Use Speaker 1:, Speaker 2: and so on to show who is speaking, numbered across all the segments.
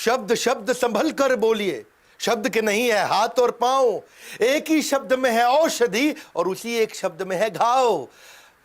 Speaker 1: शब्द शब्द संभल कर बोलिए, शब्द के नहीं है हाथ और पांव, एक ही शब्द में है औषधि और उसी एक शब्द में है घाव।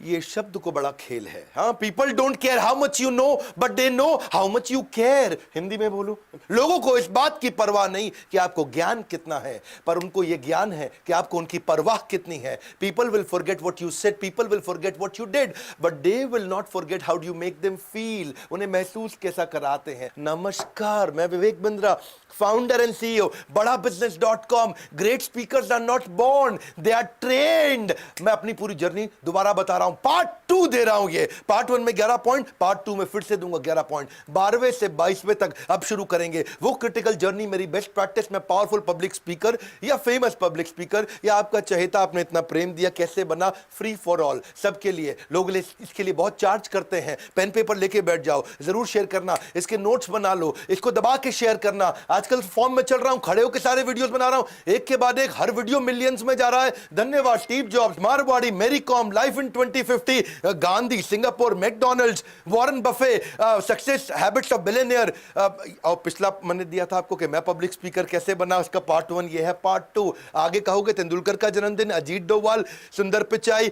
Speaker 1: ये शब्द को बड़ा खेल है। हाँ, people don't care how much you know but they know how much you care. Hindi में बोलूं, लोगों को इस बात की परवाह नहीं कि आपको ज्ञान कितना है, पर उनको यह ज्ञान है कि आपको उनकी परवाह कितनी है। People will forget what you said, people will forget what you did, but they will not forget how do you make them feel. उन्हें महसूस कैसा कराते हैं। नमस्कार, मैं Vivek Bindra, founder and CEO बड़ा business.com। Great speakers are not born, they are trained. मैं अपनी पूरी जर्नी दोबारा बता रहा हूं, पार्ट 2 दे रहा हूं। ये पार्ट 1 में 11 पॉइंट, पार्ट 2 में फिर से दूंगा 11 पॉइंट। 12वें से 22वें तक अब शुरू करेंगे वो क्रिटिकल जर्नी, मेरी बेस्ट प्रैक्टिस में पावरफुल पब्लिक स्पीकर या फेमस पब्लिक स्पीकर या आपका चहेता, आपने इतना प्रेम दिया, कैसे बना फ्री फॉर ऑल, सबके लिए। लोग इसके लिए बहुत चार्ज करते हैं। पेन पेपर लेके बैठ जाओ, जरूर शेयर करना, इसके नोट्स बना लो, इसको दबा के शेयर करना। आजकल फॉर्म में चल रहा हूं, खड़े होकर सारे वीडियोस बना रहा हूं, एक के बाद एक, हर वीडियो मिलियंस में जा रहा है। धन्यवाद स्टीव जॉब्स, मारवाड़ी, मेरी com, life in 2050, Gandhi, Singapore, McDonald's, Warren Buffett, success habits of billionaire. और पिछला मैंने दिया था आपको कि मैं पब्लिक स्पीकर कैसे बना, उसका पार्ट 1 ये है। पार्ट 2 आगे कहोगे तेंदुलकर का जन्मदिन, अजीत डोभाल, सुंदर पिचाई।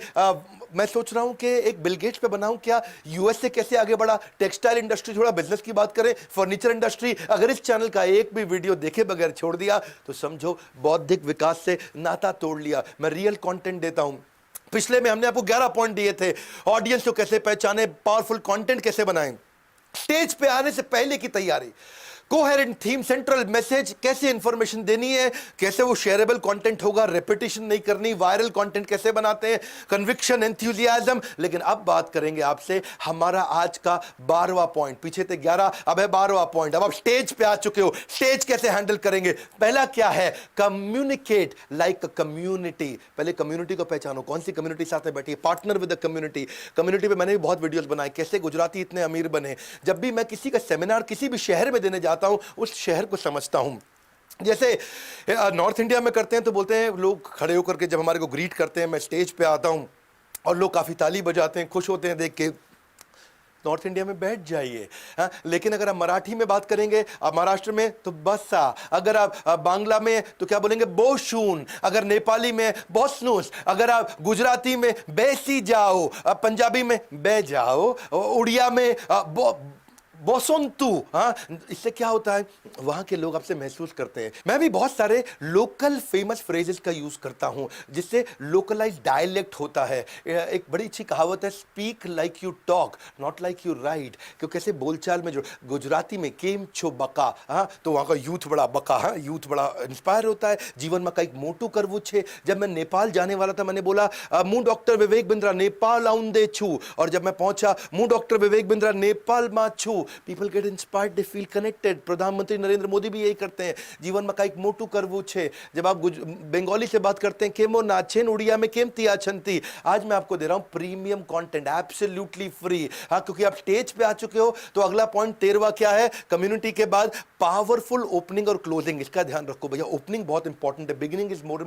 Speaker 1: मैं सोच रहा हूं कि एक बिल गेट्स पे बनाऊं क्या, यूएस से कैसे आगे बढ़ा, टेक्सटाइल इंडस्ट्री, थोड़ा बिजनेस की बात करें, फर्नीचर इंडस्ट्री। अगर इस चैनल का एक भी वीडियो देखे बगैर छोड़ दिया तो समझो बौद्धिक विकास से नाता तोड़ लिया। मैं रियल कंटेंट देता हूं। पिछले में हमने आपको 11 पॉइंट दिए थे, ऑडियंस को कैसे पहचाने, पावरफुल कंटेंट कैसे बनाएं, स्टेज पे आने से पहले की तैयारी, कोहेरेंट थीम, सेंट्रल मैसेज, कैसे इंफॉर्मेशन देनी है, कैसे वो शेयरेबल कंटेंट होगा, रेपिटेशन नहीं करनी, वायरल कंटेंट कैसे बनाते हैं, कन्विक्शन, एंथुसियाज्म। लेकिन अब बात करेंगे आपसे हमारा आज का 12वां पॉइंट। पीछे थे 11, अब है 12वां पॉइंट। अब आप स्टेज पे आ चुके हो, स्टेज कैसे हैंडल करेंगे। पहला क्या है, कम्युनिकेट लाइक अ कम्युनिटी। पहले कम्युनिटी को पहचानो, कौन सी कम्युनिटी साथ में बैठी है, partner with the community. Community पे मैंने भी बहुत वीडियोस बनाए, कैसे गुजराती इतने अमीर बने। जब भी मैं किसी का सेमिनार किसी भी शहर में देने जाता हूं, उस शहर को समझता हूं। जैसे नॉर्थ इंडिया में करते हैं तो बोलते हैं लोग खड़े होकर के, जब हमारे को ग्रीट करते हैं, मैं स्टेज पे आता हूं और लोग काफी ताली बजाते हैं, खुश होते हैं देख के। नॉर्थ इंडिया में बैठ जाइए। हाँ, लेकिन अगर आप मराठी में बात करेंगे, आप महाराष्ट्र में तो बसा, अगर आप बांग्ला में तो क्या बोलेंगे, बोशून, अगर नेपाली में बोसनूस, अगर आप गुजराती में बेसी जाओ, पंजाबी में बे जाओ, उड़िया में बोसंतु। हाँ, इससे क्या होता है, वहां के लोग आपसे महसूस करते हैं। मैं भी बहुत सारे लोकल फेमस फ्रेजेस का यूज करता हूं, जिससे लोकलाइज डायलेक्ट होता है। एक बड़ी अच्छी कहावत है, speak like you talk not like you right. क्योंकि कैसे बोलचाल में जो गुजराती में केम छो बका, हाँ, तो वहां का यूथ बड़ा बका, हाँ, यूथ बड़ा इंस्पायर होता है। जीवन में कई मोटू करवू छे। जब मैं नेपाल जाने वाला था, मैंने बोला मुंह डॉक्टर विवेक बिंद्रा नेपाल आउंदे छू, और जब मैं पहुंचा, मुंह डॉक्टर विवेक बिंद्रा नेपाल मा छू। People get inspired, they feel connected. प्रधानमंत्री नरेंद्र मोदी भी यही करते हैं, जीवन में काइक मोटू करवू छे। जब आप बंगाली से बात करते हैं, केमो नाचेन, उड़िया में केम तिया छंती। आज मैं आपको दे रहा हूं प्रीमियम कंटेंट, एब्सोल्युटली फ्री। हाँ, क्योंकि आप स्टेज पे आ चुके हो। तो अगला पॉइंट 13वां क्या है, कम्युनिटी के बाद पावरफुल ओपनिंग और क्लोजिंग। इसका ध्यान रखो भैया, ओपनिंग बहुत इंपॉर्टेंट है, beginning is more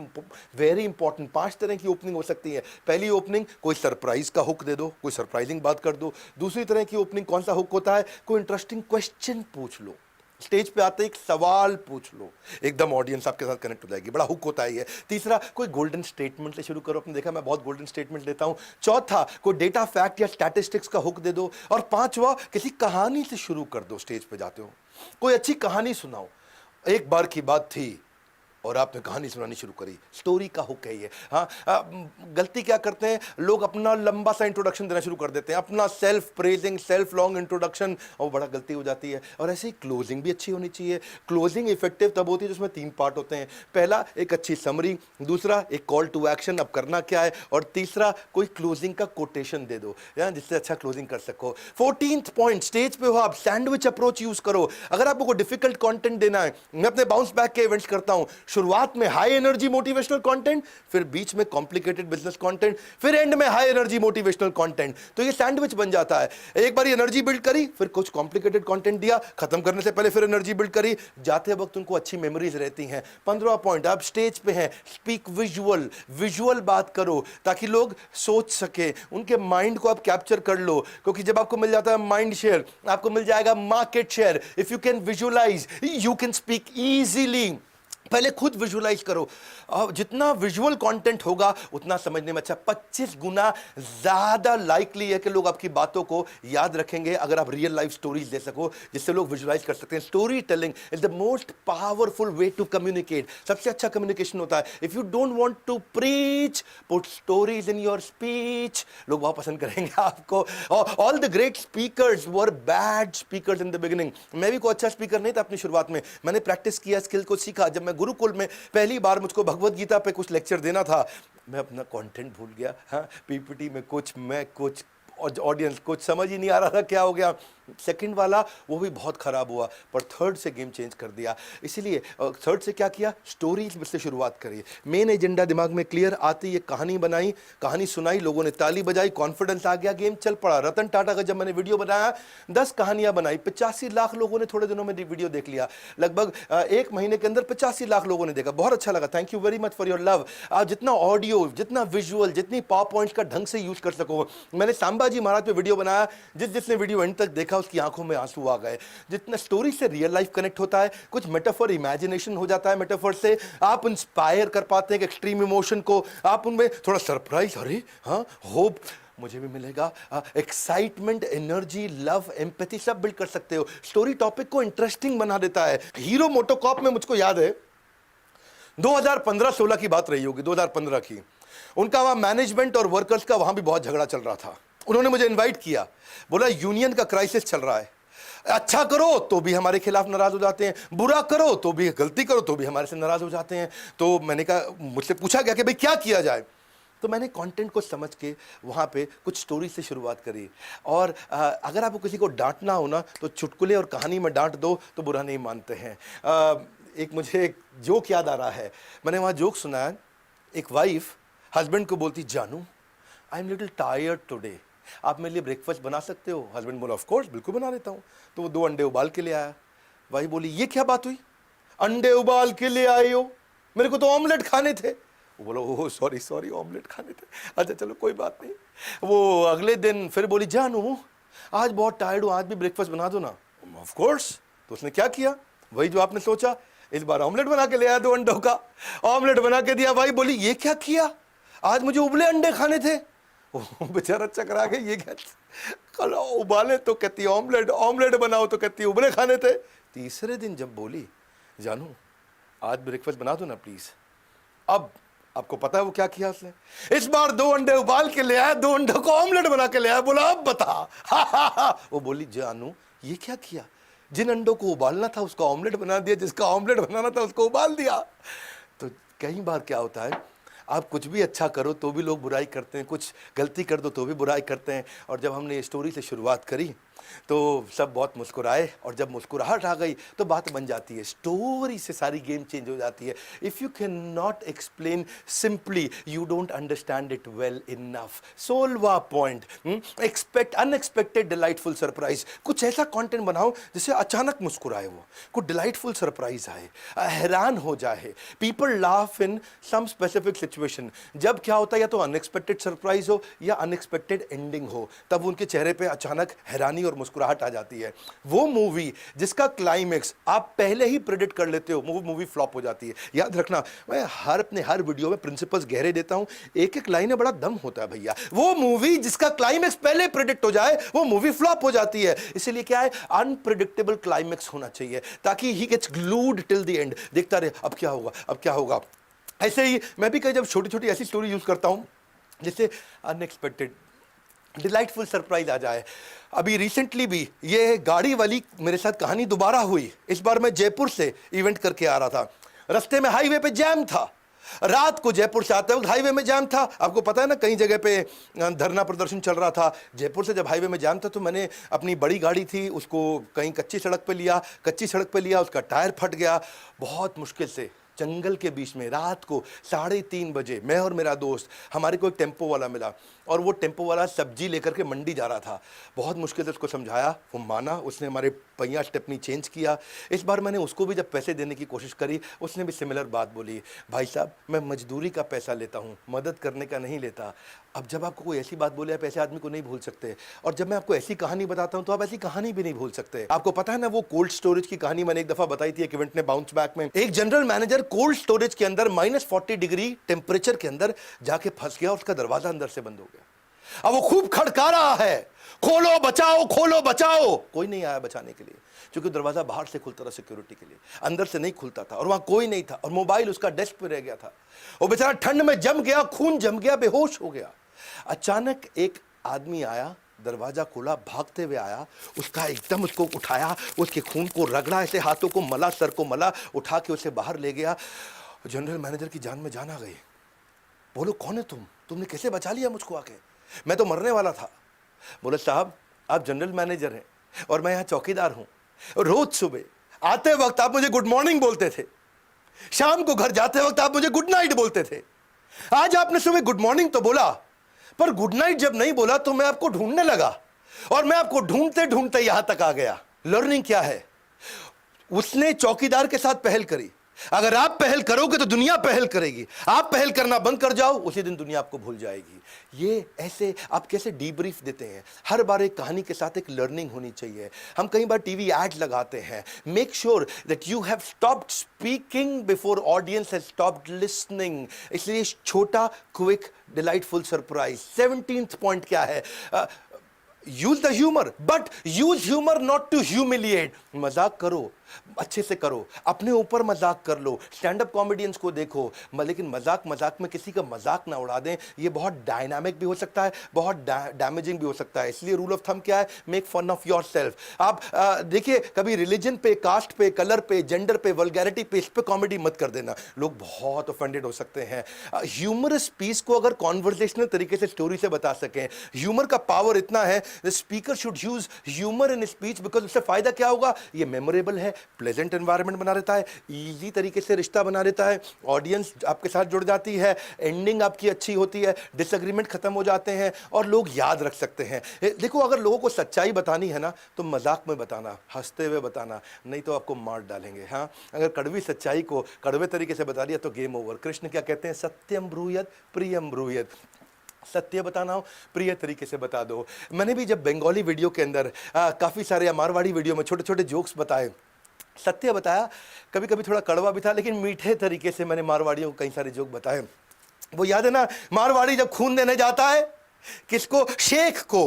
Speaker 1: very important. 5 तरह की ओपनिंग हो सकती है। पहली ओपनिंग, कोई सरप्राइज का हुक दे दो, कोई सरप्राइजिंग बात कर दो। दूसरी तरह की ओपनिंग कौन सा हुक होता है, कोई इंटरेस्टिंग क्वेश्चन पूछ लो, स्टेज पे आते एक सवाल पूछ लो, एकदम ऑडियंस आपके साथ कनेक्ट हो जाएगी। बड़ा हुक होता है ये। तीसरा, कोई गोल्डन स्टेटमेंट से शुरू करो। आपने देखा मैं बहुत गोल्डन स्टेटमेंट देता हूं। चौथा, कोई डेटा फैक्ट या स्टैटिस्टिक्स का हुक दे दो। और पांचवा, किसी कहानी से शुरू कर दो। स्टेज पे जाते हो, कोई अच्छी कहानी सुनाओ। एक बार की बात थी और आपने कहानी सुनानी शुरू करी, स्टोरी का हुक है ये। हाँ, गलती क्या करते हैं लोग, अपना लंबा सा इंट्रोडक्शन देना शुरू कर देते हैं, अपना self praising, self long introduction, और बड़ा गलती हो जाती है। और ऐसे ही क्लोजिंग भी अच्छी होनी चाहिए। क्लोजिंग इफेक्टिव तब होती है जिसमें 3 पार्ट होते हैं। पहला, एक अच्छी समरी, दूसरा एक कॉल टू एक्शन, अब करना क्या है, और तीसरा कोई क्लोजिंग का कोटेशन दे दो जिससे अच्छा क्लोजिंग कर सको। 14th पॉइंट, स्टेज पे हो आप, सैंडविच अप्रोच यूज करो। अगर आपको डिफिकल्ट कंटेंट देना है, मैं अपने बाउंस बैक के इवेंट्स करता हूं, शुरुआत में हाई एनर्जी मोटिवेशनल कंटेंट, फिर बीच में कॉम्प्लिकेटेड बिजनेस कंटेंट, फिर एंड में हाई एनर्जी मोटिवेशनल कंटेंट। तो ये सैंडविच बन जाता है। एक बार एनर्जी बिल्ड करी, फिर कुछ कॉम्प्लिकेटेड कंटेंट दिया, खत्म करने से पहले फिर एनर्जी बिल्ड करी। जाते वक्त उनको अच्छी मेमोरीज रहती हैं। 15 पॉइंट, आप स्टेज पे हैं, स्पीक विजुअल, विजुअल बात करो ताकि लोग सोच सके, उनके माइंड को आप कैप्चर कर लो। क्योंकि जब आपको मिल जाता है माइंड शेयर, आपको मिल जाएगा market share. If you can visualise, you can speak easily. पहले खुद विजुअलाइज करो, और जितना विजुअल कंटेंट होगा उतना समझने में अच्छा। 25 गुना ज्यादा लाइकली है कि लोग आपकी बातों को याद रखेंगे अगर आप रियल लाइफ स्टोरीज दे सको जिससे लोग विजुअलाइज कर सकते हैं। Storytelling is the most powerful way to communicate. सबसे अच्छा कम्युनिकेशन होता है। If you don't want to preach, put stories in your speech. लोग बहुत पसंद करेंगे आपको। All the great speakers were bad speakers in the beginning. मैं भी कोई अच्छा स्पीकर नहीं था अपनी शुरुआत में। मैंने प्रैक्टिस किया, स्किल को सीखा। जब मैं गुरुकुल में पहली बार मुझको भगवत गीता पे कुछ लेक्चर देना था, मैं अपना कंटेंट भूल गया। हाँ, पीपीटी में कुछ, मैं कुछ, ऑडियंस कुछ, समझ ही नहीं आ रहा था क्या हो गया। सेकंड वाला वो भी बहुत खराब हुआ, पर थर्ड से गेम चेंज कर दिया। इसीलिए थर्ड से क्या किया, स्टोरीज से शुरुआत करी। मेन एजेंडा दिमाग में क्लियर आती, ये कहानी बनाई, कहानी सुनाई, लोगों ने ताली बजाई, कॉन्फिडेंस आ गया, गेम चल पड़ा। रतन टाटा का जब मैंने वीडियो बनाया, 10 कहानियां बनाई, 85 लाख लोगों ने थोड़े दिनों में वीडियो देख लिया। लगभग 1 महीने के अंदर 85 लाख लोगों ने देखा। बहुत अच्छा लगा। Thank you very much for your love. आप जितना ऑडियो, जितना विजुअल, जितनी पावर पॉइंट्स का ढंग से यूज कर सको। मैंने सांबाजी महाराज पे वीडियो बनाया, जिसने वीडियो एंड तक देखा उसकी आंखों में आंसू आ गए। जितना स्टोरी से रियल लाइफ कनेक्ट होता है, कुछ मेटाफर, इमेजिनेशन हो जाता है, मेटाफर से आप इंस्पायर कर पाते हैं एक्सट्रीम इमोशन को। आप उनमें थोड़ा सरप्राइज, अरे हाँ, होप मुझे भी मिलेगा, एक्साइटमेंट, एनर्जी, लव, एम्पैथी सब बिल्ड कर सकते हो। स्टोरी टॉपिक को इंटरेस्टिंग बना देता है। हीरो मोटोकॉर्प में मुझको याद है 2015-16 की बात रही होगी, 2015 की। उनका वहां मैनेजमेंट और वर्कर्स का वहां भी बहुत झगड़ा चल रहा था। उन्होंने मुझे इनवाइट किया, बोला यूनियन का क्राइसिस चल रहा है, अच्छा करो तो भी हमारे खिलाफ नाराज हो जाते हैं, बुरा करो तो भी, गलती करो तो भी हमारे से नाराज हो जाते हैं। तो मैंने कहा, मुझसे पूछा गया कि भाई क्या किया जाए। तो मैंने कंटेंट को समझ के वहाँ पे कुछ स्टोरी से शुरुआत करी। और अगर आपको किसी को डांटना हो ना, तो चुटकुले और कहानी में डांट दो तो बुरा नहीं मानते हैं। एक मुझे एक जोक याद आ रहा है, मैंने वहाँ जोक सुना है। एक वाइफ हस्बैंड को बोलती, जानू I am little tired today, आप मेरे लिए ब्रेकफास्ट बना सकते हो? हस्बैंड बोला, ऑफ कोर्स, बिल्कुल बना देता हूँ। तो वो 2 अंडे उबाल के ले आया। वाइफ बोली, ये क्या बात हुई, अंडे उबाल के ले आए हो, मेरे को तो ऑमलेट खाने थे। वो बोला, ओह सॉरी सॉरी, ऑमलेट खाने थे, अच्छा चलो कोई बात नहीं। वो अगले दिन फिर बोली, जानू आज बहुत टायर्ड हूँ, आज भी ब्रेकफास्ट बना दो ना। Of course. तो उसने क्या किया, वही जो आपने सोचा, इस बार ऑमलेट बना के ले आया, 2 अंडों का ऑमलेट बना के दिया। भाई बोली, ये क्या किया, आज मुझे उबले अंडे खाने थे। बेचारा चकरा के, ये क्या, कल उबाले तो कहती ऑमलेट, ऑमलेट बनाओ तो कहती उबले खाने थे। तीसरे दिन जब बोली, जानू आज ब्रेकफास्ट बना दो ना प्लीज, अब आपको पता है वो क्या किया उसने, इस बार 2 अंडे उबाल के ले आया, 2 अंडों को ऑमलेट बना के ले आया। बोला, अब बता। वो बोली, जानू ये क्या किया, जिन अंडों को उबालना था उसका ऑमलेट बना दिया, जिसका ऑमलेट बनाना था उसको उबाल दिया। तो कई बार क्या होता है, आप कुछ भी अच्छा करो तो भी लोग बुराई करते हैं, कुछ गलती कर दो तो भी बुराई करते हैं। और जब हमने स्टोरी से शुरुआत करी तो सब बहुत मुस्कुराए, और जब मुस्कुराहट आ गई तो बात बन जाती है। स्टोरी से सारी गेम चेंज हो जाती है। If you can not explain simply, you don't understand it well enough. 16वां point, expect unexpected delightful surprise. कुछ ऐसा कंटेंट बनाओ जिससे अचानक मुस्कुराए वो, कुछ डिलाइटफुल सरप्राइज आए, हैरान हो जाए। People laugh in some specific situation. जब क्या होता है, या तो अनएक्सपेक्टेड सरप्राइज हो या अनएक्सपेक्टेड एंडिंग हो, तब उनके चेहरे पे अचानक हैरानी और मुस्कुराहट आ जाती है। वो मूवी जिसका क्लाइमेक्स आप पहले ही प्रेडिक्ट कर लेते हो, वो मूवी फ्लॉप हो जाती है। याद रखना, मैं अपने हर वीडियो में प्रिंसिपल्स गहरे देता हूं, एक एक लाइन में बड़ा दम होता है भैया। वो मूवी जिसका क्लाइमेक्स पहले प्रेडिक्ट हो जाए, वो मूवी फ्लॉप हो जाती है। इसीलिए क्या है, अनप्रेडिक्टेबल क्लाइमेक्स होना चाहिए, ताकि he gets glued till the end. देखता रहे अब क्या होगा, अब क्या होगा। ऐसे ही मैं भी कई जब छोटी छोटी ऐसी स्टोरी यूज करता हूं जिससे अनएक्सपेक्टेड डिलाइटफुल सरप्राइज आ जाए। अभी रिसेंटली भी ये गाड़ी वाली मेरे साथ कहानी दोबारा हुई। इस बार मैं जयपुर से इवेंट करके आ रहा था, रास्ते में हाईवे पे जैम था। रात को जयपुर से आते वक्त हाईवे में जाम था। आपको पता है ना, कई जगह पे धरना प्रदर्शन चल रहा था। जयपुर से जब हाईवे में जाम था तो मैंने अपनी बड़ी गाड़ी थी उसको कहीं कच्ची सड़क पे लिया, उसका टायर फट गया। बहुत मुश्किल से जंगल के बीच में रात को 3:30 बजे मैं और मेरा दोस्त, हमारे को एक टेम्पो वाला मिला और वो टेम्पो वाला सब्जी लेकर के मंडी जा रहा था। बहुत मुश्किल से उसको समझाया, वो माना, उसने हमारे पहिया स्टेपनी चेंज किया। इस बार मैंने उसको भी जब पैसे देने की कोशिश करी, उसने भी सिमिलर बात बोली, भाई साहब मैं मजदूरी का पैसा लेता हूँ, मदद करने का नहीं लेता। अब जब आपको कोई ऐसी बात बोले, आप ऐसे आदमी को नहीं भूल सकते। और जब मैं आपको ऐसी कहानी बताता हूँ तो आप ऐसी कहानी भी नहीं भूल सकते। आपको पता है ना वो कोल्ड स्टोरेज की कहानी मैंने एक दफा बताई थी एक इवेंट ने, बाउंस बैक में। एक जनरल मैनेजर कोल्ड स्टोरेज के अंदर -40 डिग्री टेम्परेचर के अंदर जाके फंस गया, उसका दरवाजा अंदर से बंद हो गया। अब वो खूब खड़का रहा है, खोलो बचाओ, खोलो बचाओ। कोई नहीं आया बचाने के लिए, क्योंकि दरवाजा बाहर से खुलता था सिक्योरिटी के लिए, अंदर से नहीं खुलता था, और वहां कोई नहीं था, और मोबाइल उसका डेस्क पे रह गया था। वो बेचारा ठंड में जम गया, खून जम गया, बेहोश हो गया। अचानक एक आदमी आया, दरवाजा खोला, भागते हुए आया, उसका एकदम उसको उठाया, उसके खून को रगड़ा, ऐसे हाथों को मला, सर को मला, उठा के उसे बाहर ले गया। जनरल मैनेजर की जान में जान आ गई। बोलो कौन है तुमने कैसे बचा लिया मुझको आके, मैं तो मरने वाला था। बोले साहब आप जनरल मैनेजर हैं और मैं यहाँ चौकीदार हूँ, रोज सुबह आते वक्त आप मुझे गुड मॉर्निंग बोलते थे, शाम को घर जाते वक्त आप मुझे गुड नाइट बोलते थे। आज आपने सुबह गुड मॉर्निंग तो बोला, पर गुड नाइट जब नहीं बोला तो मैं आपको ढूंढने लगा, और मैं आपको ढूंढते ढूंढते यहां तक आ गया। लर्निंग क्या है? उसने चौकीदार के साथ पहल करी। अगर आप पहल करोगे तो दुनिया पहल करेगी, आप पहल करना बंद कर जाओ, उसी दिन दुनिया आपको भूल जाएगी। ये ऐसे आप कैसे डीब्रीफ देते हैं, हर बार एक कहानी के साथ एक लर्निंग होनी चाहिए। हम कई बार टीवी एड लगाते हैं, make sure that you have stopped speaking before audience has stopped listening. इसलिए छोटा, quick, delightful surprise. 17th point क्या है? Use the humour, but use humour not to humiliate. मजाक करो, अच्छे से करो, अपने ऊपर मजाक कर लो, स्टैंड अप कॉमेडियंस को देखो, लेकिन मजाक मजाक में किसी का मजाक ना उड़ा दें। ये बहुत डायनामिक भी हो सकता है, बहुत डैमेजिंग भी हो सकता है। इसलिए रूल ऑफ थंब क्या है? Make fun of yourself. आप देखिए, कभी रिलीजन पे, कास्ट पे, कलर पे, जेंडर पे, वल्गैरिटी पे, इस पे कॉमेडी मत कर देना, लोग बहुत ऑफेंडेड हो सकते हैं। ह्यूमरस पीस को अगर कॉन्वर्सेशनल तरीके से स्टोरी से बता सकें, ह्यूमर का पावर इतना है, speaker should use humour in speech, because उससे फायदा क्या होगा? ये मेमोरेबल है, प्लेजेंट एनवायरनमेंट बना देता है, इजी तरीके से रिश्ता बना देता है, ऑडियंस आपके साथ जुड़ जाती है, एंडिंग आपकी अच्छी होती है, डिसएग्रीमेंट खत्म हो जाते हैं, और लोग याद रख सकते हैं। देखो, अगर लोगों को सच्चाई बतानी है ना, तो मजाक में बताना, हंसते हुए बताना, नहीं तो आपको मार डालेंगे। हाँ, अगर कड़वी सच्चाई को कड़वे तरीके से बता दिया तो गेम ओवर। कृष्ण क्या कहते हैं? सत्यम ब्रूयत प्रियम ब्रूयत। सत्य बताना हो, प्रिय तरीके से बता दो। मैंने भी जब बंगाली वीडियो के अंदर काफ़ी सारे मारवाड़ी वीडियो में छोटे छोटे जोक्स बताए, सत्य बताया, कभी कभी थोड़ा कड़वा भी था, लेकिन मीठे तरीके से मैंने मारवाड़ियों को कई सारे जोक बताए। वो याद है ना, मारवाड़ी जब खून देने जाता है किसको? शेख को,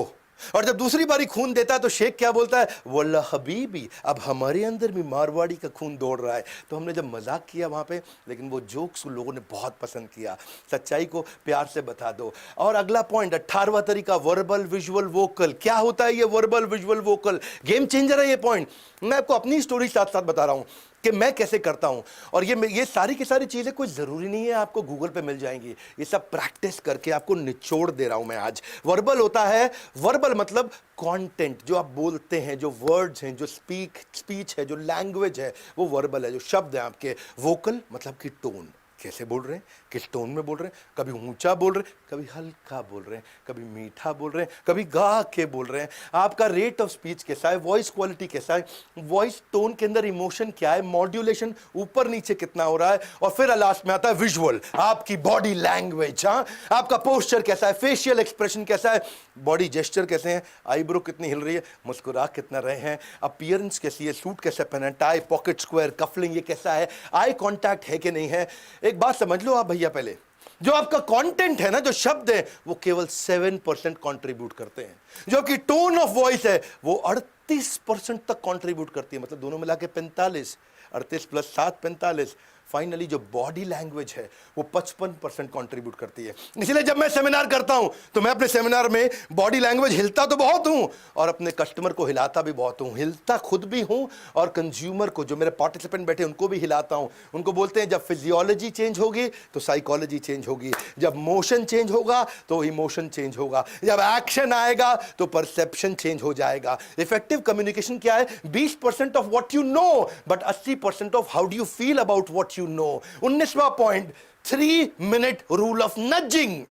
Speaker 1: और जब दूसरी बारी खून देता है तो शेख क्या बोलता है? वल्ला हबीबी, अब हमारे अंदर भी मारवाड़ी का खून दौड़ रहा है। तो हमने जब मजाक किया वहाँ पे, लेकिन वो जोक्स लोगों ने बहुत पसंद किया। सच्चाई को प्यार से बता दो। और अगला पॉइंट, 18वां तरीका, वर्बल विजुअल वोकल। क्या होता है ये verbal visual vocal? Game changer है ये पॉइंट। मैं आपको अपनी स्टोरी साथ साथ बता रहा हूँ कि मैं कैसे करता हूं, और ये सारी की सारी चीजें कोई जरूरी नहीं है आपको गूगल पे मिल जाएंगी, ये सब प्रैक्टिस करके आपको निचोड़ दे रहा हूं मैं आज। वर्बल होता है, वर्बल मतलब कंटेंट, जो आप बोलते हैं, जो वर्ड्स हैं, जो स्पीच है, जो लैंग्वेज है, वो वर्बल है, जो शब्द है आपके। वोकल मतलब कि टोन, कैसे बोल रहे हैं, किस टोन में बोल रहे हैं, कभी ऊंचा बोल रहे हैं, कभी हल्का बोल रहे हैं, कभी मीठा बोल रहे हैं, कभी गा के बोल रहे हैं। आपका रेट ऑफ स्पीच कैसा है, वॉइस क्वालिटी कैसा है, वॉइस टोन के अंदर इमोशन क्या है, मॉड्यूलेशन ऊपर नीचे कितना हो रहा है, और फिर लास्ट में आता है विजुअल, आपकी बॉडी लैंग्वेज। हाँ, आपका पोस्चर कैसा है, फेशियल एक्सप्रेशन कैसा है, बॉडी जेस्चर कैसे हैं, आईब्रो कितनी हिल रही है, मुस्कुरा कितना रहे हैं, अपीयरेंस कैसी है, सूट कैसे पहना है, टाई, पॉकेट स्क्वायर, कफलिंग ये कैसा है, आई कॉन्टैक्ट है कि नहीं है। एक बात समझ लो आप भैया, पहले जो आपका कंटेंट है ना, जो शब्द है, वो केवल 7% कंट्रीब्यूट करते हैं, जो कि टोन ऑफ वॉइस है वो 38% तक कंट्रीब्यूट करती है, मतलब दोनों मिला के 45, 38 + 7 45। फाइनली जो बॉडी लैंग्वेज है वो 55% कंट्रीब्यूट करती है। इसलिए जब मैं सेमिनार करता हूं तो मैं अपने सेमिनार में बॉडी लैंग्वेज हिलता तो बहुत हूं, और अपने कस्टमर को हिलाता भी बहुत हूं, हिलता खुद भी हूं, और कंज्यूमर को, जो मेरे पार्टिसिपेंट बैठे उनको भी हिलाता हूं। उनको बोलते हैं जब फिजियोलॉजी चेंज होगी तो साइकोलॉजी चेंज होगी, जब मोशन चेंज होगा तो इमोशन चेंज होगा, जब एक्शन आएगा तो परसेप्शन चेंज हो जाएगा। इफेक्टिव कम्युनिकेशन क्या है? 20% of what you know, but 80% of how do you feel about what what you know. 19वां point, 3 minute rule of nudging.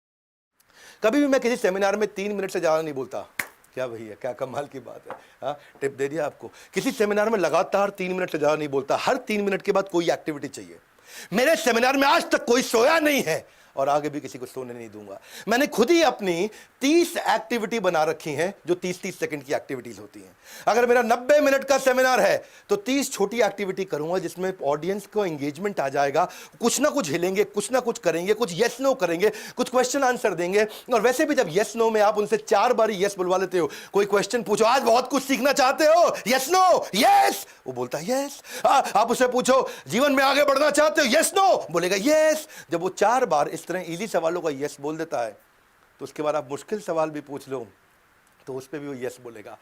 Speaker 1: कभी भी मैं किसी सेमिनार में 3 मिनट से ज्यादा नहीं बोलता। क्या भैया, क्या कमाल की बात है। हाँ, टिप दे दिया आपको। किसी सेमिनार में लगातार 3 मिनट से ज्यादा नहीं बोलता। हर 3 मिनट के बाद कोई एक्टिविटी चाहिए। मेरे सेमिनार में आज तक कोई सोया नहीं है और आगे भी किसी को सोने नहीं दूंगा। मैंने खुद ही अपनी 30 एक्टिविटी बना रखी हैं जो 30-30 सेकंड की एक्टिविटीज होती हैं। अगर मेरा 90 मिनट का सेमिनार है तो 30 छोटी एक्टिविटी करूंगा जिसमें ऑडियंस को एंगेजमेंट आ जाएगा। कुछ ना कुछ हिलेंगे, कुछ ना कुछ करेंगे, कुछ यस नो करेंगे, कुछ क्वेश्चन आंसर देंगे। और वैसे भी जब यस नो में आप उनसे 4 बारी यस बुलवा लेते हो, कोई क्वेश्चन पूछो, आज बहुत कुछ सीखना चाहते हो, यस नो यस, वो बोलता है यस। आप उसे पूछो, जीवन में आगे बढ़ना चाहते हो, यस नो, बोलेगा यस। जब वो 4 बार इस तरह इजी सवालों का यस बोल देता है तो उसके बाद आप मुश्किल सवाल भी पूछ लो तो उस पर भी वो यस बोलेगा।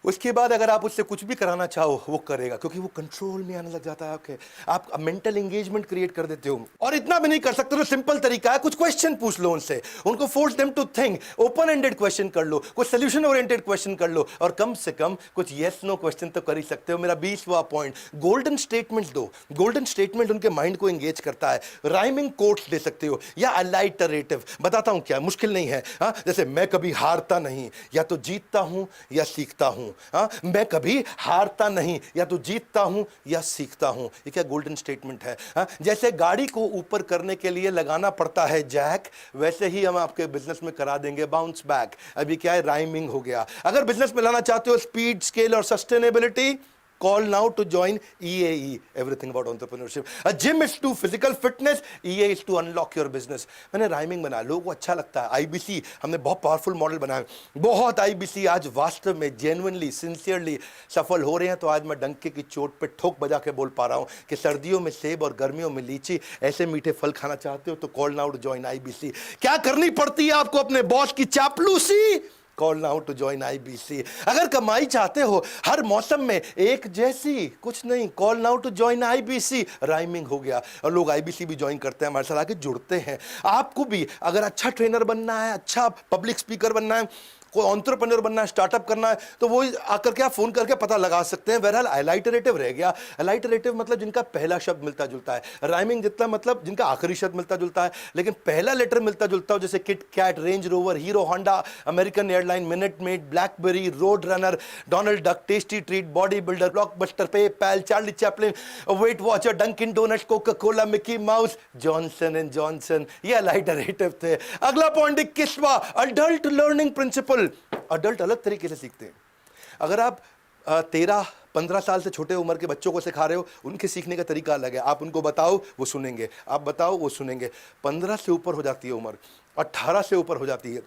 Speaker 1: उसके बाद अगर आप उससे कुछ भी कराना चाहो वो करेगा, क्योंकि वो कंट्रोल में आने लग जाता है आपके। आप मेंटल एंगेजमेंट क्रिएट कर देते हो। और इतना भी नहीं कर सकते तो सिंपल तरीका है, कुछ क्वेश्चन पूछ लो उनसे, उनको force them to think, open ended question कर लो, कुछ सोल्यूशन ओरिएंटेड क्वेश्चन कर लो, और कम से कम कुछ यस नो क्वेश्चन तो कर ही सकते हो। मेरा 20वां पॉइंट, गोल्डन स्टेटमेंट्स दो। गोल्डन स्टेटमेंट उनके माइंड को एंगेज करता है। राइमिंग कोट्स दे सकते हो या अलाइटरेटिव। बताता हूं क्या, मुश्किल नहीं है। हाँ, जैसे मैं कभी हारता नहीं, या तो जीतता हूं या सीखता हूं। हाँ, मैं कभी हारता नहीं, या तो जीतता हूं या सीखता हूं। ये क्या गोल्डन स्टेटमेंट है। हाँ, जैसे गाड़ी को ऊपर करने के लिए लगाना पड़ता है जैक, वैसे ही हम आपके बिजनेस में करा देंगे बाउंस बैक। अभी क्या है, राइमिंग हो गया। अगर बिजनेस में लाना चाहते हो स्पीड, स्केल और sustainability, call now to join EAE, everything about entrepreneurship. A gym is to physical fitness, EA is to unlock your business. मैंने राइमिंग बनाया, लोगों को अच्छा लगता है। IBC हमने बहुत पावरफुल मॉडल बनाया, बहुत IBC आज वास्तव में जेन्युइनली सिंसियरली सफल हो रहे हैं। तो आज मैं डंके की चोट पे ठोक बजा के बोल पा रहा हूं कि सर्दियों में सेब और गर्मियों में लीची, ऐसे मीठे फल खाना चाहते हो तो call now to join IBC। क्या करनी पड़ती है आपको, अपने बॉस की चापलूसी, call now to join IBC। अगर कमाई चाहते हो हर मौसम में एक जैसी, कुछ नहीं, call now to join IBC। Rhyming हो गया और लोग IBC भी ज्वाइन करते हैं, हमारे साथ आके जुड़ते हैं। आपको भी अगर अच्छा ट्रेनर बनना है, अच्छा पब्लिक स्पीकर बनना है, कोई एंटरप्रेन्योर बनना है, स्टार्टअप करना है, तो वो आकर के आप फोन करके पता लगा सकते हैं। बहरहाल अलाइटरेटिव रह गया। अलाइटरेटिव मतलब जिनका पहला शब्द मिलता जुलता है। राइमिंग जितना मतलब जिनका आखिरी शब्द मिलता जुलता है लेकिन पहला लेटर मिलता जुलता हो, जैसे Kit Kat, Range Rover, Hero Honda, American airline, Minute Maid, BlackBerry, Road Runner, Donald Duck, tasty treat, body builder, blockbuster, PayPal, Charlie Chaplin, Weight Watcher, Dunkin Donuts, Coca Cola, Mickey Mouse, Johnson and Johnson. ये alliterative थे। अगला point 21वां, adult learning principle. Adult अलग तरीके से सीखते हैं। अगर आप 13-15 साल से छोटे उम्र के बच्चों को सिखा रहे हो, उनके सीखने का तरीका अलग है। आप उनको बताओ वो सुनेंगे, आप बताओ वो सुनेंगे। 15 से ऊपर हो जाती है उम्र, 18 से ऊपर हो जाती है,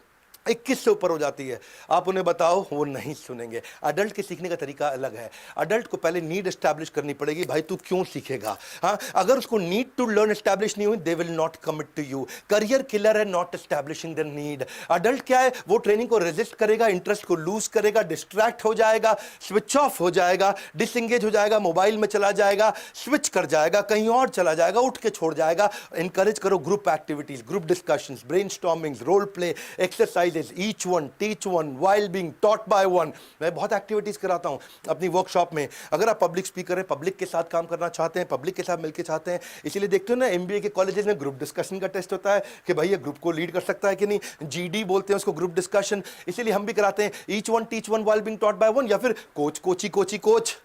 Speaker 1: 21 से ऊपर हो जाती है, आप उन्हें बताओ वो नहीं सुनेंगे। अडल्ट के सीखने का तरीका अलग है। अडल्ट को पहले नीड एस्टैब्लिश करनी पड़ेगी, भाई तू क्यों सीखेगा। हाँ, अगर उसको नीड टू लर्न एस्टैब्लिश नहीं हुई, they will not commit to you. Career killer है not establishing the need. Adult क्या है, वो ट्रेनिंग को रेजिस्ट करेगा, इंटरेस्ट को लूज करेगा, डिस्ट्रैक्ट हो जाएगा, स्विच ऑफ हो जाएगा, डिसएंगेज हो जाएगा, मोबाइल में चला जाएगा, स्विच कर जाएगा, कहीं और चला जाएगा, उठ के छोड़ जाएगा। इंकरेज करो group activities, group discussions, brainstorming, role play, exercise, each one teach one while being taught by one। मैं बहुत एक्टिविटीज कराता हूं अपनी वर्कशॉप में। अगर आप पब्लिक स्पीकर हैं, पब्लिक के साथ काम करना चाहते हैं, पब्लिक के साथ मिलकर चाहते हैं, इसीलिए देखते हो ना MBA के कॉलेजेस में ग्रुप डिस्कशन का टेस्ट होता है कि भाई ये ग्रुप को लीड कर सकता है कि नहीं। GD बोलते हैं उसको, ग्रुप डिस्कशन। इसीलिए हम भी कराते हैं each one teach one while being taught by one, या फिर coach Kochi Kochi coach,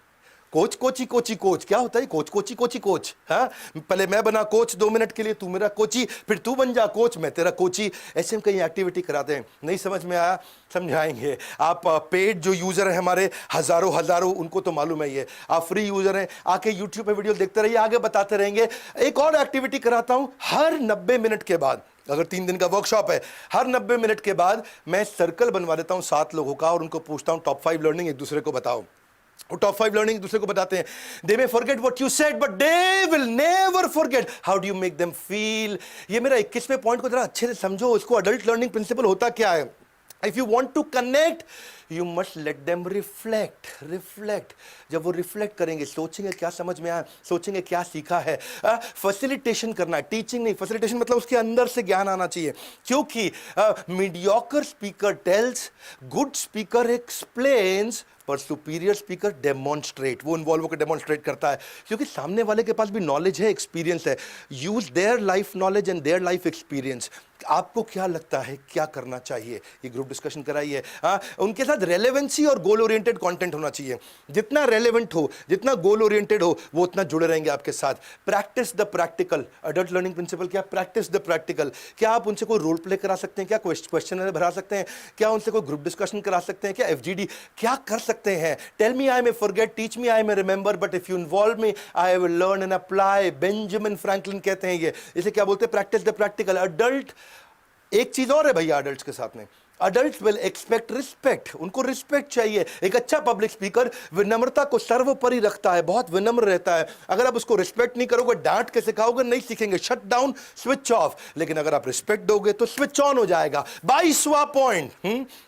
Speaker 1: coach Kochi Kochi coach. क्या होता है कोच कोची कोची कोच। हाँ, पहले मैं बना कोच 2 मिनट के लिए, तू मेरा कोची, फिर तू बन जा कोच, मैं तेरा कोची। ऐसे हम कई एक्टिविटी कराते हैं। नहीं समझ में आया, समझाएंगे। आप पेड जो यूजर हैं हमारे हजारों, उनको तो मालूम है ये। आप फ्री यूजर हैं, आके यूट्यूब पे वीडियो देखते रहिए, आगे बताते रहेंगे। एक और एक्टिविटी कराता हूं हर 90 मिनट के बाद। अगर 3 दिन का वर्कशॉप है, हर 90 मिनट के बाद मैं सर्कल बनवा देता हूं 7 लोगों का और उनको पूछता हूं टॉप 5 लर्निंग एक दूसरे को बताओ। टॉप 5 लर्निंग एक दूसरे को बताते हैं। They may forget what you said but they will never forget how do you make them feel. ये मेरा 21वें पॉइंट को जरा अच्छे से समझो। इसको अडल्ट लर्निंग प्रिंसिपल होता क्या है। If you want to connect you must let them reflect. जब वो रिफ्लेक्ट करेंगे, सोचेंगे क्या समझ में आया, सोचेंगे क्या सीखा है। फैसिलिटेशन करना है, टीचिंग नहीं, फैसिलिटेशन मतलब उसके अंदर से ज्ञान आना चाहिए। क्योंकि mediocre speaker tells, good speaker explains, पर सुपीरियर स्पीकर डेमोन्स्ट्रेट, वो इन्वॉल्व होकर डेमोन्स्ट्रेट करता है, क्योंकि सामने वाले के पास भी नॉलेज है, एक्सपीरियंस है। Use their life knowledge and their life experience. आपको क्या लगता है क्या करना चाहिए, ये ग्रुप डिस्कशन कराइए। उनके साथ रेलेवेंसी और गोल ओरिएंटेड कंटेंट होना चाहिए। जितना रेलेवेंट हो, जितना गोल ओरिएंटेड हो, वो उतना जुड़े रहेंगे आपके साथ। Practice the practical, adult learning principle क्या, प्रैक्टिस द प्रैक्टिकल। क्या आप उनसे कोई रोल प्ले करा सकते हैं, क्या क्वेश्चन भरा सकते हैं, क्या उनसे कोई ग्रुप डिस्कशन करा सकते हैं, क्या FGD क्या कर सकते हैं। Tell me I may forget, teach me I may remember, but if you involve me I will learn and apply. Benjamin Franklin कहते हैं ये, इसे क्या बोलते हैं, प्रैक्टिस द प्रैक्टिकल। अडल्ट, एक चीज और है भैया अडल्ट्स के साथ में, अडल्ट विल एक्सपेक्ट रिस्पेक्ट, उनको रिस्पेक्ट चाहिए। एक अच्छा पब्लिक स्पीकर विनम्रता को सर्वोपरि रखता है, बहुत विनम्र रहता है। अगर आप उसको रिस्पेक्ट नहीं करोगे, डांट के सिखाओगे, नहीं सीखेंगे। Shut down, switch off. लेकिन अगर आप रिस्पेक्ट दोगे तो स्विच ऑन हो जाएगा। 22वां पॉइंट,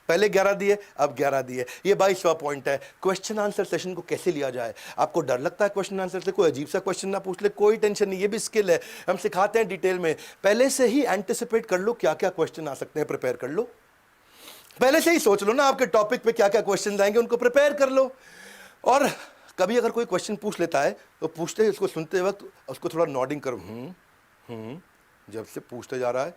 Speaker 1: पहले 11 दिए, अब 11 दिए, ये 22वां पॉइंट है। क्वेश्चन आंसर सेशन को कैसे लिया जाए। आपको डर लगता है क्वेश्चन आंसर से, कोई अजीब सा क्वेश्चन ना पूछ ले, कोई टेंशन नहीं, ये भी स्किल है, हम सिखाते हैं डिटेल में। पहले से ही एंटिसिपेट कर लो क्या क्या क्वेश्चन आ सकते हैं, प्रिपेयर कर लो। पहले से ही सोच लो ना आपके टॉपिक पे क्या क्या क्वेश्चन आएंगे, उनको प्रिपेयर कर लो। और कभी अगर कोई क्वेश्चन पूछ लेता है तो पूछते ही उसको सुनते वक्त उसको थोड़ा नॉडिंग करो, जब से पूछते जा रहा है,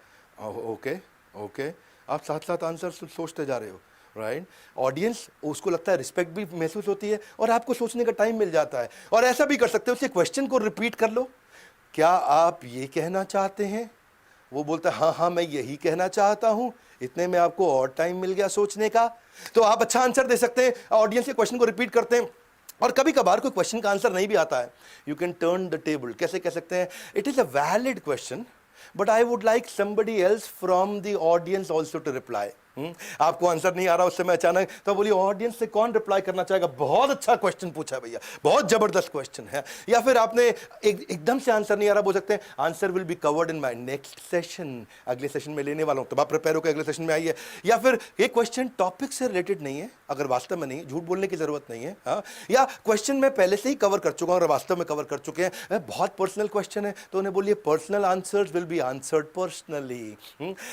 Speaker 1: ओके ओके, आप साथ साथ आंसर सोचते जा रहे हो, राइट। ऑडियंस, उसको लगता है रिस्पेक्ट भी महसूस होती है और आपको सोचने का टाइम मिल जाता है। और ऐसा भी कर सकते हो, उसी क्वेश्चन को रिपीट कर लो, क्या आप ये कहना चाहते हैं। वो बोलता है हाँ मैं यही कहना चाहता हूं। इतने में आपको और टाइम मिल गया सोचने का, तो आप अच्छा आंसर दे सकते हैं। ऑडियंस के क्वेश्चन को रिपीट करते हैं। और कभी कभार कोई क्वेश्चन का आंसर नहीं भी आता है, you can turn the table. कैसे कह सकते हैं, it is a valid question but I would like somebody else from the audience also to reply. आपको आंसर नहीं आ रहा उस समय अचानक, तो बोलिए ऑडियंस से कौन रिप्लाई करना चाहेगा। बहुत अच्छा क्वेश्चन पूछा भैया, बहुत जबरदस्त क्वेश्चन है। या फिर आपने एकदम से आंसर नहीं आ रहा, बोल सकते हैं answer will be covered in my next session, अगले सेशन में लेने वाला हूं, तो आप प्रिपेयर होकर अगले सेशन में आइए। या फिर ये क्वेश्चन टॉपिक से रिलेटेड नहीं है, अगर वास्तव में नहीं, झूठ बोलने की जरूरत नहीं है। हाँ, या क्वेश्चन मैं पहले से ही कवर कर चुका हूं और वास्तव में कवर कर चुके हैं, बहुत पर्सनल क्वेश्चन है, तो उन्हें बोलिए personal answers will be answered personally.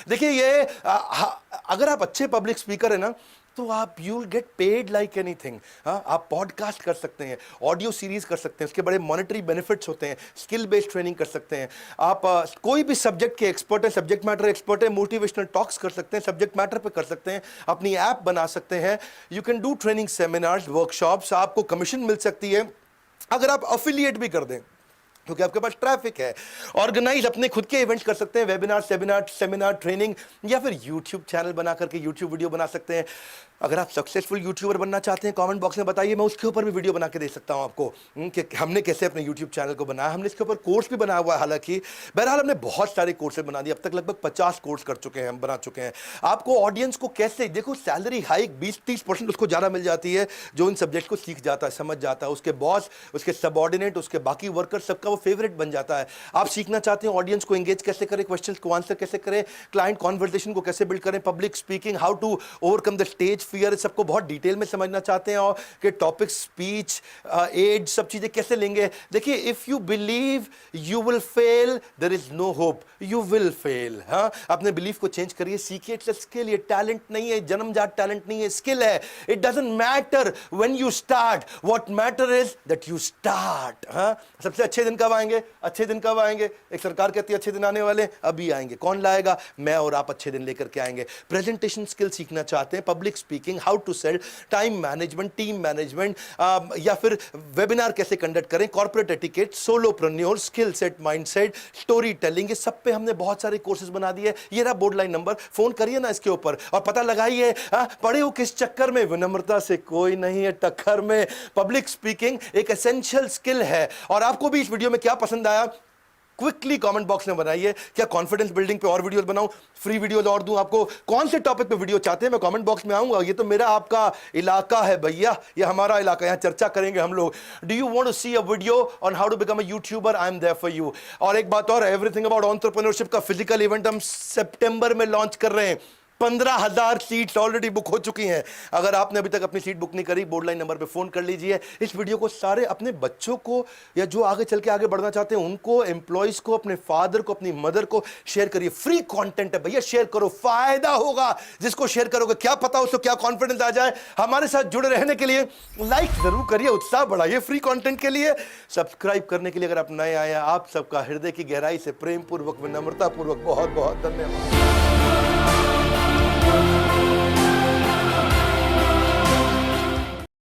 Speaker 1: देखिए ये अगर आप अच्छे पब्लिक स्पीकर है ना, तो आप you will get paid like anything. आप पॉडकास्ट कर सकते हैं, ऑडियो सीरीज कर सकते हैं, उसके बड़े मॉनेटरी बेनिफिट्स होते हैं, स्किल बेस्ड ट्रेनिंग कर सकते हैं। आप कोई भी सब्जेक्ट के एक्सपर्ट है, सब्जेक्ट मैटर एक्सपर्ट है, मोटिवेशनल टॉक्स कर सकते हैं, सब्जेक्ट मैटर पे कर सकते हैं, अपनी ऐप बना सकते हैं। You can do training seminars, workshops, आपको कमीशन मिल सकती है अगर आप अफिलिएट भी कर दें, क्योंकि आपके पास ट्रैफिक है। ऑर्गेनाइज अपने खुद के इवेंट्स कर सकते हैं, वेबिनार, सेमिनार, ट्रेनिंग, या फिर यूट्यूब चैनल बना करके यूट्यूब वीडियो बना सकते हैं। अगर आप सक्सेसफुल यूट्यूबर बनना चाहते हैं, कमेंट बॉक्स में बताइए, मैं उसके ऊपर भी वीडियो बना के दे सकता हूं आपको कि हमने कैसे अपने यूट्यूब चैनल को बनाया। हमने इसके ऊपर कोर्स भी बनाया हुआ है, हालांकि बहरहाल हमने बहुत सारे कोर्सेज बना दिए, अब तक लगभग 50 कोर्स कर चुके हैं, हम बना चुके हैं। आपको ऑडियंस को कैसे, देखो सैलरी हाइक 20-30% उसको ज़्यादा मिल जाती है जो इन सब्जेक्ट को सीख जाता है, समझ जाता है। उसके बॉस, उसके सबऑर्डिनेट, उसके बाकी वर्कर, सबका वो फेवरेट बन जाता है। आप सीखना चाहते हैं ऑडियंस को एंगेज कैसे करें, क्वेश्चंस को आंसर कैसे करें, क्लाइंट कॉन्वर्सेशन को कैसे बिल्ड करें, public speaking, how to overcome the stage fear, सबको बहुत डिटेल में समझना चाहते हैं, और कि टॉपिक, स्पीच, एड, सब चीजें कैसे लेंगे। देखिए, if you believe you will fail, there is no hope, you will fail. हाँ, अपने बिलीफ को चेंज करिए, सीखिए। इट्स अ स्किल, ये टैलेंट नहीं है, जन्मजात टैलेंट नहीं है, स्किल है। It doesn't matter when you start, what matter is that you start. हाँ, सबसे अच्छे दिन कब आएंगे, अच्छे दिन कब आएंगे। एक सरकार कहती है अच्छे दिन आने वाले, अभी आएंगे। कौन लाएगा, मैं और आप अच्छे दिन लेकर के आएंगे। प्रेजेंटेशन स्किल सीखना चाहते हैं, public speaking, how to sell, time management, team management, या फिर वेबिनार कैसे कंडक्ट करें, corporate etiquette, solopreneur, skill set, mindset, storytelling, ये सब पे हमने बहुत सारे कोर्सेज बना दिए। ये रहा बोर्ड लाइन नंबर, फोन करिए ना इसके ऊपर और पता लगाइए पढ़े हो किस चक्कर में। विनम्रता से कोई नहीं है टक्कर में। पब्लिक स्पीकिंग एक एसेंशियल स्किल है। और आपको भी इस वीडियो में क्या पसंद आया, क्विकली कमेंट बॉक्स में बनाइए। क्या कॉन्फिडेंस बिल्डिंग पे और वीडियोस बनाऊं, फ्री वीडियोस और दूं आपको, कौन से टॉपिक पे वीडियो चाहते हैं, मैं कमेंट बॉक्स में आऊंगा। ये तो मेरा आपका इलाका है भैया, ये हमारा इलाका, यहां चर्चा करेंगे हम लोग। Do you want to see a video on how to become a YouTuber, I am there for you. और एक बात और, एवरीथिंग अबाउट एंटरप्रेन्योरशिप का फिजिकल इवेंट हम सितंबर में लॉन्च कर रहे हैं। 15,000 सीट्स ऑलरेडी बुक हो चुकी हैं। अगर आपने अभी तक अपनी सीट बुक नहीं करी, बोर्ड लाइन नंबर पे फोन कर लीजिए। इस वीडियो को सारे अपने बच्चों को या जो आगे चल के आगे बढ़ना चाहते हैं उनको, एम्प्लॉइज को, अपने फादर को, अपनी मदर को शेयर करिए। फ्री कंटेंट है भैया, शेयर करो, फायदा होगा। जिसको शेयर करोगे क्या पता उसको क्या कॉन्फिडेंस आ जाए। हमारे साथ जुड़े रहने के लिए लाइक जरूर करिए, उत्साह बढ़ाइए फ्री कंटेंट के लिए। सब्सक्राइब करने के लिए अगर आप नए आए हैं, आप सबका हृदय की गहराई से प्रेम पूर्वक, विनम्रता पूर्वक बहुत बहुत धन्यवाद।